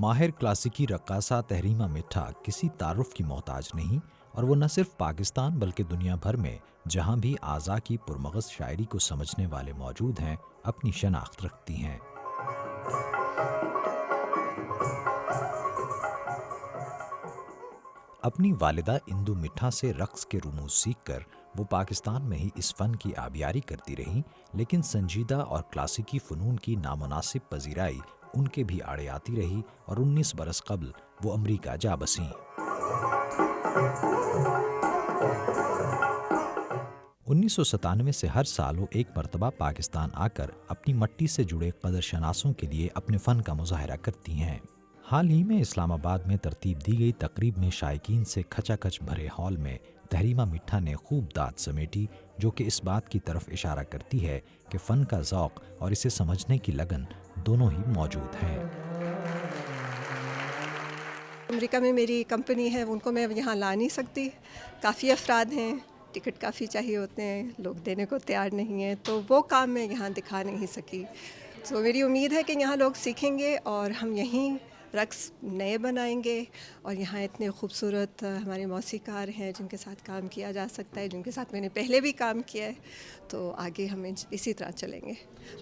ماہر کلاسیکی رقاصہ تحریمہ مٹھا کسی تعارف کی محتاج نہیں، اور وہ نہ صرف پاکستان بلکہ دنیا بھر میں جہاں بھی آزا کی پرمغز شاعری کو سمجھنے والے موجود ہیں اپنی شناخت رکھتی ہیں۔ اپنی والدہ اندو مٹھا سے رقص کے رموز سیکھ کر وہ پاکستان میں ہی اس فن کی آبیاری کرتی رہیں، لیکن سنجیدہ اور کلاسیکی فنون کی نامناسب پذیرائی ان کے بھی آڑے آتی رہی اور 19 برس قبل وہ امریکہ جا بسیں۔ 1997 سے ہر سال وہ ایک مرتبہ پاکستان آ کر اپنی مٹی سے جڑے قدر شناسوں کے لیے اپنے فن کا مظاہرہ کرتی ہیں۔ حال ہی میں اسلام آباد میں ترتیب دی گئی تقریب میں شائقین سے کھچا کھچ بھرے ہال میں تحریمہ مٹھا نے خوب داد سمیٹی، جو کہ اس بات کی طرف اشارہ کرتی ہے کہ فن کا ذوق اور اسے سمجھنے کی لگن دونوں ہی موجود ہیں۔ امریکہ میں میری کمپنی ہے، ان کو میں یہاں لا نہیں سکتی، کافی افراد ہیں، ٹکٹ کافی چاہیے ہوتے ہیں، لوگ دینے کو تیار نہیں ہیں، تو وہ کام میں یہاں دکھا نہیں سکی۔ تو میری امید ہے کہ یہاں لوگ سیکھیں گے اور ہم یہیں رقص نئے بنائیں گے، اور یہاں اتنے خوبصورت ہمارے موسیقار ہیں جن کے ساتھ کام کیا جا سکتا ہے، جن کے ساتھ میں نے پہلے بھی کام کیا ہے، تو آگے ہم اسی طرح چلیں گے،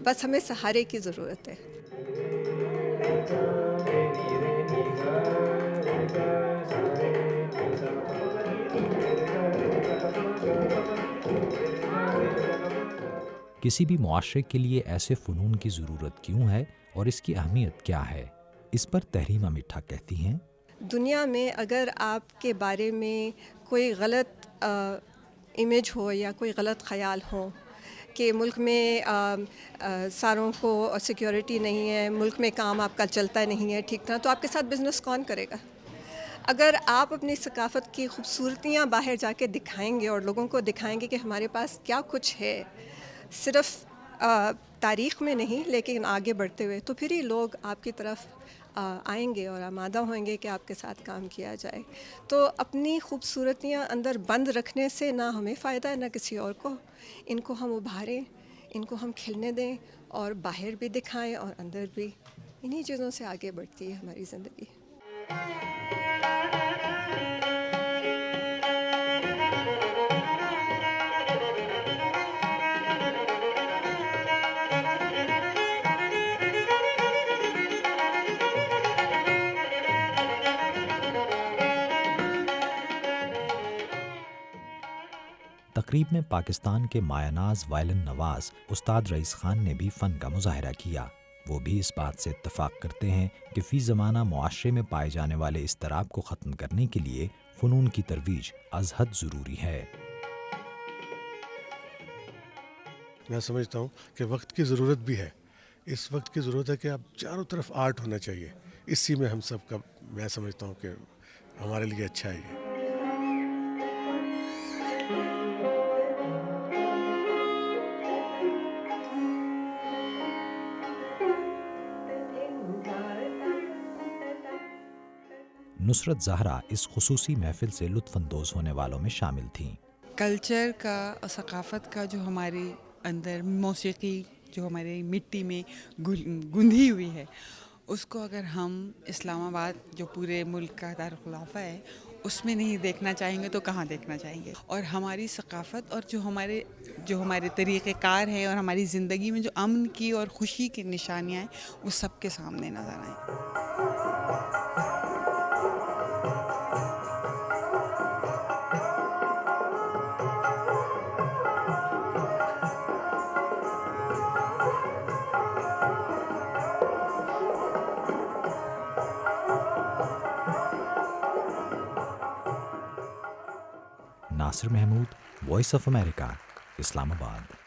بس ہمیں سہارے کی ضرورت ہے۔ کسی بھی معاشرے کے لیے ایسے فنون کی ضرورت کیوں ہے اور اس کی اہمیت کیا ہے، اس پر تحریمہ مٹھا کہتی ہیں۔ دنیا میں اگر آپ کے بارے میں کوئی غلط امیج ہو یا کوئی غلط خیال ہو کہ ملک میں ساروں کو سیکیورٹی نہیں ہے، ملک میں کام آپ کا چلتا نہیں ہے ٹھیک طرح، تو آپ کے ساتھ بزنس کون کرے گا؟ اگر آپ اپنی ثقافت کی خوبصورتیاں باہر جا کے دکھائیں گے اور لوگوں کو دکھائیں گے کہ ہمارے پاس کیا کچھ ہے، صرف تاریخ میں نہیں لیکن آگے بڑھتے ہوئے، تو پھر ہی لوگ آپ کی طرف آئیں گے اور آمادہ ہوئیں گے کہ آپ کے ساتھ کام کیا جائے۔ تو اپنی خوبصورتیاں اندر بند رکھنے سے نہ ہمیں فائدہ ہے نہ کسی اور کو، ان کو ہم ابھاریں، ان کو ہم کھلنے دیں اور باہر بھی دکھائیں اور اندر بھی، انہی چیزوں سے آگے بڑھتی ہے ہماری زندگی۔ تقریب میں پاکستان کے مایہ ناز وائلن نواز استاد رئیس خان نے بھی فن کا مظاہرہ کیا۔ وہ بھی اس بات سے اتفاق کرتے ہیں کہ فی زمانہ معاشرے میں پائے جانے والے اضطراب کو ختم کرنے کے لیے فنون کی ترویج از حد ضروری ہے۔ میں سمجھتا ہوں کہ وقت کی ضرورت بھی ہے، اس وقت کی ضرورت ہے کہ اب چاروں طرف آرٹ ہونا چاہیے، اسی میں ہم سب کا، میں سمجھتا ہوں کہ ہمارے لیے اچھا ہے یہ۔ نصرت زہرا اس خصوصی محفل سے لطف اندوز ہونے والوں میں شامل تھیں۔ کلچر کا اور ثقافت کا جو ہمارے اندر موسیقی جو ہمارے مٹی میں گندھی ہوئی ہے، اس کو اگر ہم اسلام آباد جو پورے ملک کا دارالخلافہ ہے اس میں نہیں دیکھنا چاہیں گے تو کہاں دیکھنا چاہیں گے؟ اور ہماری ثقافت اور جو ہمارے طریقہ کار ہے اور ہماری زندگی میں جو امن کی اور خوشی کی نشانیاں ہیں وہ سب کے سامنے نظر آئیں۔ ناصر محمود، وائس آف امریکہ، اسلام آباد۔